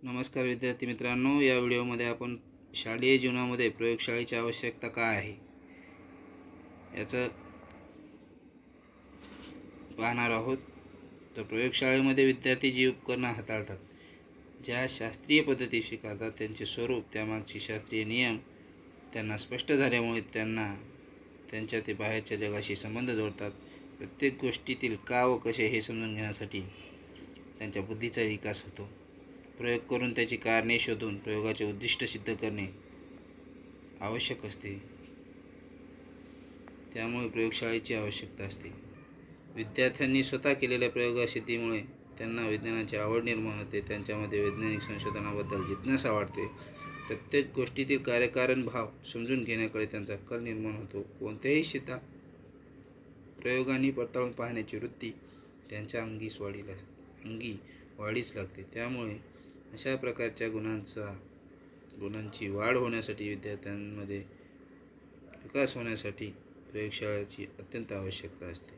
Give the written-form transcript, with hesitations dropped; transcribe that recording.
नमस्कार विद्यार्थी मित्रांनो, या व्हिडिओमध्ये आपण शालेय जीवनामध्ये प्रयोगशाळेची आवश्यकता काय आहे याचं पाहणार आहोत। तर प्रयोगशाळेमध्ये विद्यार्थी जी उपकरणं हाताळतात, ज्या शास्त्रीय पद्धती स्वीकारतात, त्यांचे स्वरूप, त्यामागचे शास्त्रीय नियम त्यांना स्पष्ट झाल्यामुळे त्यांच्या ते बाहेरच्या जगाशी संबंध जोडतात। प्रत्येक गोष्टीतील का व कसे हे समजून घेण्यासाठी त्यांच्या बुद्धीचा विकास होतो। प्रयोग करून त्याची कारणे शोधून प्रयोगाचे उद्दिष्ट सिद्ध करणे आवश्यक असते। त्यामुळे प्रयोगशाळेची आवश्यकता असते। विद्यार्थ्यांनी स्वतः केलेल्या प्रयोगसिद्धीमुळे त्यांना विज्ञानाची आवड निर्माण होते। त्यांच्यामध्ये वैज्ञानिक संशोधनाबद्दल जिज्ञासा वाढते। प्रत्येक गोष्टीतील कार्यकारण भाव समजून घेण्याकडे त्यांचा कल निर्माण होतो। कोणत्याही क्षेत्रात प्रयोगांनी पडताळून पाहण्याची वृत्ती त्यांच्या अंगी वाढीस लागते। त्यामुळे अशा प्रकारच्या गुणांची वाढ होण्यासाठी, विद्यार्थ्यांमध्ये विकास होण्यासाठी प्रयोगशाळेची अत्यंत आवश्यकता असते।